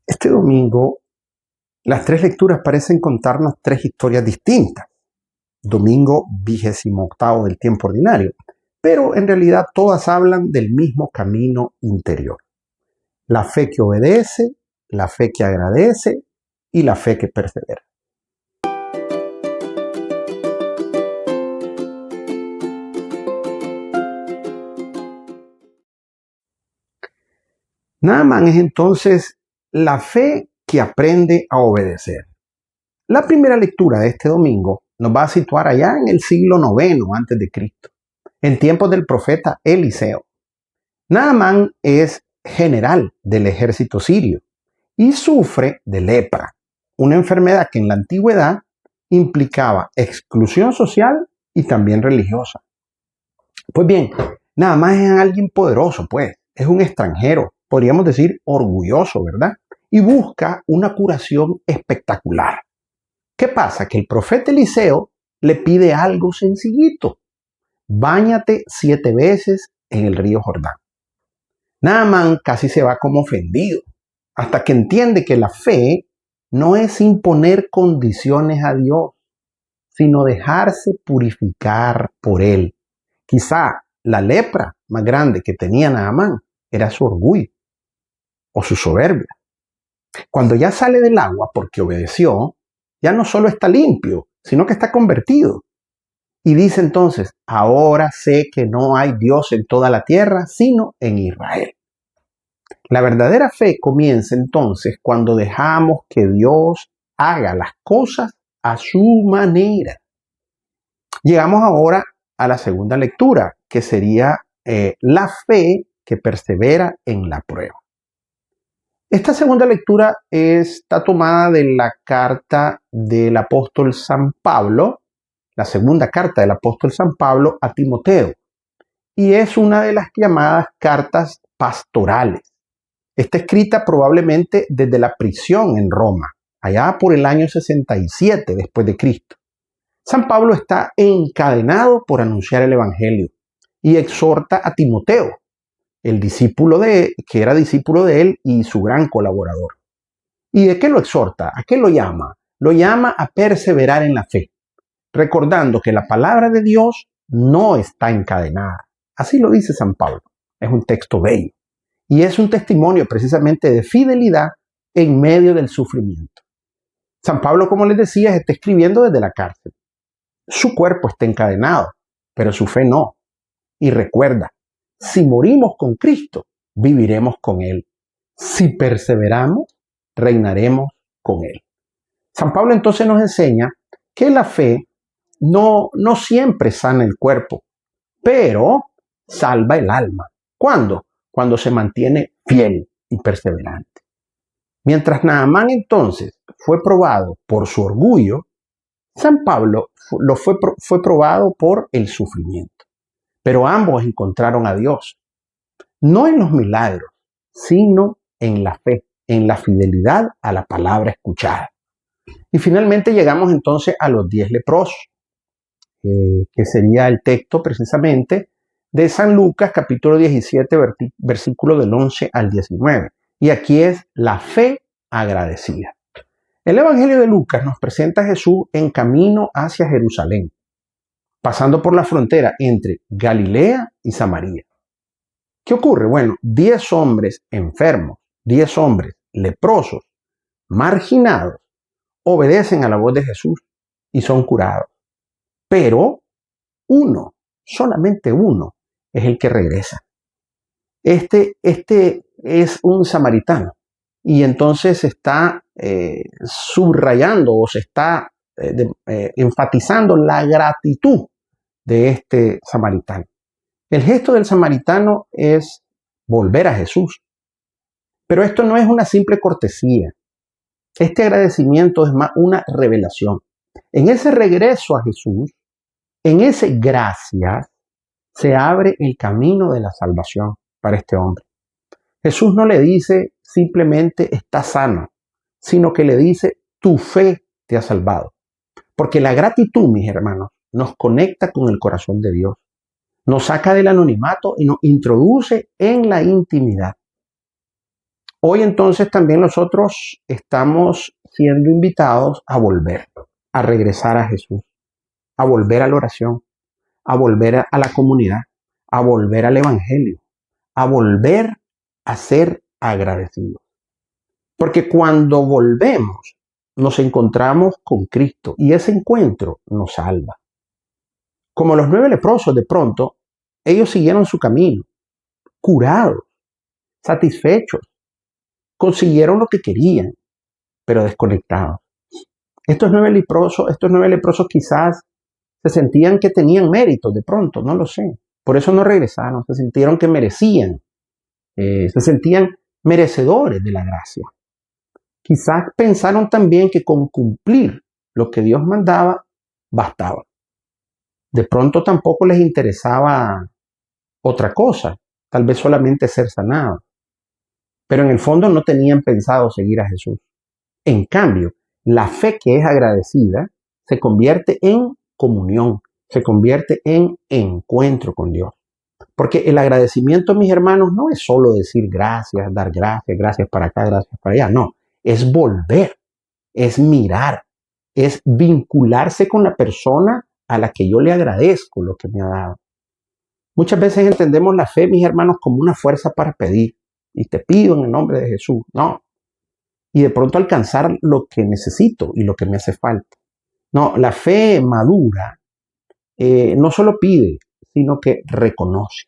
Este domingo, las tres lecturas parecen contarnos tres historias distintas. Domingo 28º del tiempo ordinario, pero en realidad todas hablan del mismo camino interior. La fe que obedece, la fe que agradece y la fe que persevera. Naamán es entonces la fe que aprende a obedecer. La primera lectura de este domingo nos va a situar allá en el siglo IX a.C., en tiempos del profeta Eliseo. Naamán es general del ejército sirio y sufre de lepra, una enfermedad que en la antigüedad implicaba exclusión social y también religiosa. Pues bien, Naamán es alguien poderoso, pues, es un extranjero, podríamos decir orgulloso, ¿verdad? Y busca una curación espectacular. ¿Qué pasa? Que el profeta Eliseo le pide algo sencillito. Báñate 7 veces en el río Jordán. Naamán casi se va como ofendido, hasta que entiende que la fe no es imponer condiciones a Dios, sino dejarse purificar por Él. Quizá la lepra más grande que tenía Naamán era su orgullo o su soberbia. Cuando ya sale del agua porque obedeció, ya no solo está limpio, sino que está convertido. Y dice entonces, ahora sé que no hay Dios en toda la tierra, sino en Israel. La verdadera fe comienza entonces cuando dejamos que Dios haga las cosas a su manera. Llegamos ahora a la segunda lectura, que sería la fe que persevera en la prueba. Esta segunda lectura está tomada de la carta del apóstol San Pablo, la segunda carta del apóstol San Pablo a Timoteo, y es una de las llamadas cartas pastorales. Está escrita probablemente desde la prisión en Roma, allá por el año 67 después de Cristo. San Pablo está encadenado por anunciar el Evangelio y exhorta a Timoteo, el discípulo que era discípulo de él y su gran colaborador. ¿Y de qué lo exhorta? ¿A qué lo llama? Lo llama a perseverar en la fe, recordando que la palabra de Dios no está encadenada. Así lo dice San Pablo. Es un texto bello. Y es un testimonio precisamente de fidelidad en medio del sufrimiento. San Pablo, como les decía, está escribiendo desde la cárcel. Su cuerpo está encadenado, pero su fe no. Y recuerda, si morimos con Cristo, viviremos con Él. Si perseveramos, reinaremos con Él. San Pablo entonces nos enseña que la fe no siempre sana el cuerpo, pero salva el alma. ¿Cuándo? Cuando se mantiene fiel y perseverante. Mientras Naamán entonces fue probado por su orgullo, San Pablo fue probado por el sufrimiento. Pero ambos encontraron a Dios, no en los milagros, sino en la fe, en la fidelidad a la palabra escuchada. Y finalmente llegamos entonces a los 10 leprosos, que sería el texto precisamente de San Lucas, capítulo 17, versículo del 11 al 19. Y aquí es la fe agradecida. El Evangelio de Lucas nos presenta a Jesús en camino hacia Jerusalén, pasando por la frontera entre Galilea y Samaria. ¿Qué ocurre? Bueno, 10 hombres enfermos, 10 hombres leprosos, marginados, obedecen a la voz de Jesús y son curados. Pero uno, solamente uno, es el que regresa. Este es un samaritano y entonces se está subrayando o se está enfatizando la gratitud de este samaritano. El gesto del samaritano es volver a Jesús. Pero esto no es una simple cortesía. Este agradecimiento es más una revelación. En ese regreso a Jesús, en ese gracias, se abre el camino de la salvación para este hombre. Jesús no le dice simplemente está sano, sino que le dice tu fe te ha salvado. Porque la gratitud, mis hermanos, nos conecta con el corazón de Dios. Nos saca del anonimato y nos introduce en la intimidad. Hoy entonces también nosotros estamos siendo invitados a volver, a regresar a Jesús, a volver a la oración, a volver a la comunidad, a volver al Evangelio, a volver a ser agradecidos. Porque cuando volvemos, nos encontramos con Cristo y ese encuentro nos salva. Como los 9 leprosos, de pronto, ellos siguieron su camino, curados, satisfechos, consiguieron lo que querían, pero desconectados. Estos nueve leprosos quizás se sentían que tenían mérito, de pronto, no lo sé. Por eso no regresaron, se sintieron que merecían, se sentían merecedores de la gracia. Quizás pensaron también que con cumplir lo que Dios mandaba, bastaba. De pronto tampoco les interesaba otra cosa, tal vez solamente ser sanados. Pero en el fondo no tenían pensado seguir a Jesús. En cambio, la fe que es agradecida se convierte en comunión, se convierte en encuentro con Dios. Porque el agradecimiento, mis hermanos, no es solo decir gracias, dar gracias, gracias para acá, gracias para allá. No, es volver, es mirar, es vincularse con la persona a la que yo le agradezco lo que me ha dado. Muchas veces entendemos la fe, mis hermanos, como una fuerza para pedir. Y te pido en el nombre de Jesús. No. Y de pronto alcanzar lo que necesito y lo que me hace falta. No, la fe madura no solo pide, sino que reconoce.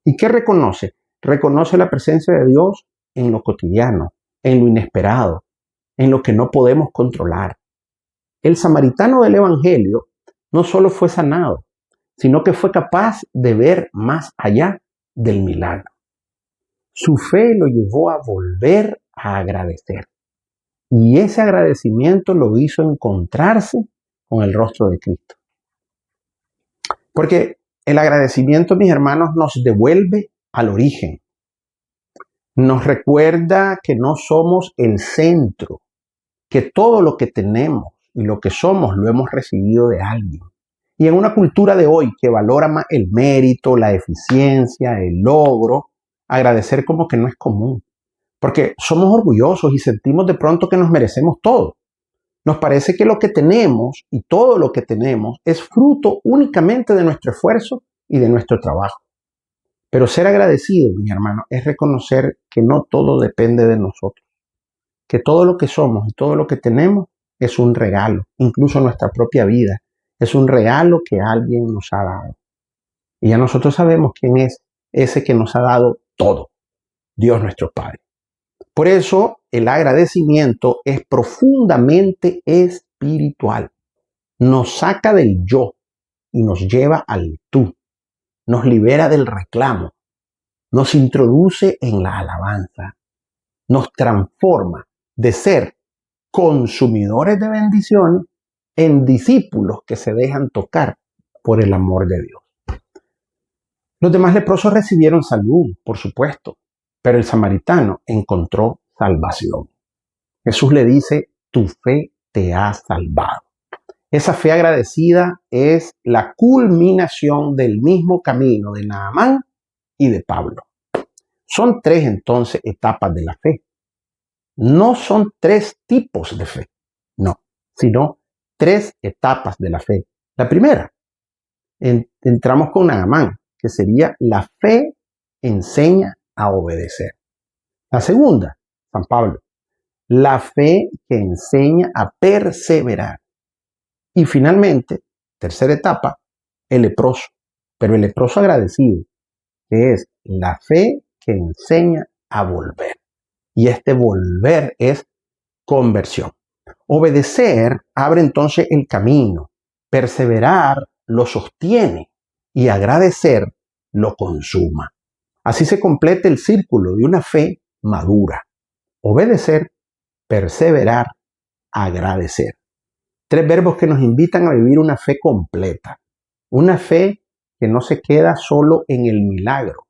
¿Y qué reconoce? Reconoce la presencia de Dios en lo cotidiano, en lo inesperado, en lo que no podemos controlar. El samaritano del Evangelio no solo fue sanado, sino que fue capaz de ver más allá del milagro. Su fe lo llevó a volver a agradecer. Y ese agradecimiento lo hizo encontrarse con el rostro de Cristo. Porque el agradecimiento, mis hermanos, nos devuelve al origen. Nos recuerda que no somos el centro, que todo lo que tenemos y lo que somos lo hemos recibido de alguien. Y en una cultura de hoy que valora más el mérito, la eficiencia, el logro, agradecer como que no es común. Porque somos orgullosos y sentimos de pronto que nos merecemos todo. Nos parece que lo que tenemos y todo lo que tenemos es fruto únicamente de nuestro esfuerzo y de nuestro trabajo. Pero ser agradecido, mi hermano, es reconocer que no todo depende de nosotros. Que todo lo que somos y todo lo que tenemos es un regalo, incluso nuestra propia vida. Es un regalo que alguien nos ha dado. Y ya nosotros sabemos quién es ese que nos ha dado todo, Dios nuestro Padre. Por eso el agradecimiento es profundamente espiritual. Nos saca del yo y nos lleva al tú. Nos libera del reclamo. Nos introduce en la alabanza. Nos transforma de ser consumidores de bendiciones en discípulos que se dejan tocar por el amor de Dios. Los demás leprosos recibieron salud, por supuesto, pero el samaritano encontró salvación. Jesús le dice, tu fe te ha salvado. Esa fe agradecida es la culminación del mismo camino de Naamán y de Pablo. Son 3 entonces etapas de la fe. No son 3 tipos de fe, no, sino 3 etapas de la fe. La primera, entramos con Naamán, que sería la fe enseña a obedecer. La segunda, San Pablo, la fe que enseña a perseverar. Y finalmente, tercera etapa, el leproso, pero el leproso agradecido, que es la fe que enseña a volver. Y este volver es conversión. Obedecer abre entonces el camino, perseverar lo sostiene y agradecer lo consuma. Así se completa el círculo de una fe madura. Obedecer, perseverar, agradecer. 3 verbos que nos invitan a vivir una fe completa. Una fe que no se queda solo en el milagro,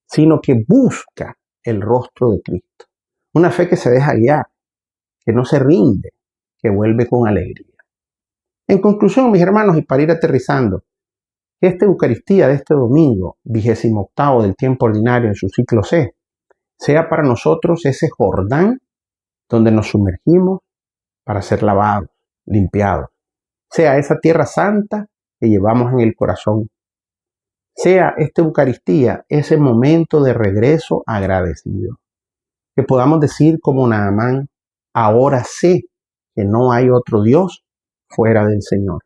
sino que busca el rostro de Cristo. Una fe que se deja guiar, que no se rinde, que vuelve con alegría. En conclusión, mis hermanos, y para ir aterrizando, esta Eucaristía de este domingo, 28º del tiempo ordinario en su ciclo C, sea para nosotros ese Jordán donde nos sumergimos para ser lavados, limpiados. Sea esa tierra santa que llevamos en el corazón. Sea esta Eucaristía ese momento de regreso agradecido. Que podamos decir como Naamán, ahora sé que no hay otro Dios fuera del Señor.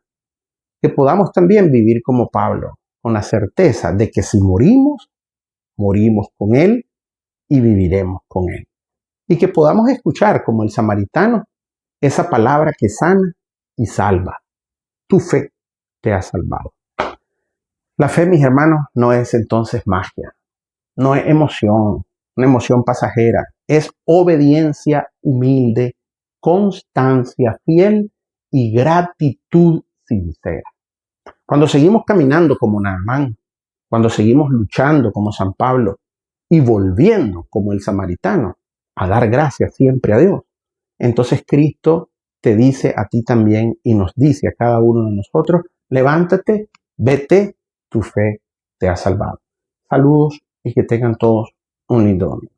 Que podamos también vivir como Pablo, con la certeza de que si morimos, morimos con Él y viviremos con Él. Y que podamos escuchar como el samaritano esa palabra que sana y salva. Tu fe te ha salvado. La fe, mis hermanos, no es entonces magia, no es emoción, una emoción pasajera, es obediencia humilde, constancia fiel y gratitud sincera. Cuando seguimos caminando como Naamán, cuando seguimos luchando como San Pablo y volviendo como el samaritano a dar gracias siempre a Dios, entonces Cristo te dice a ti también y nos dice a cada uno de nosotros, levántate, vete, tu fe te ha salvado. Saludos y que tengan todos un lindo domingo.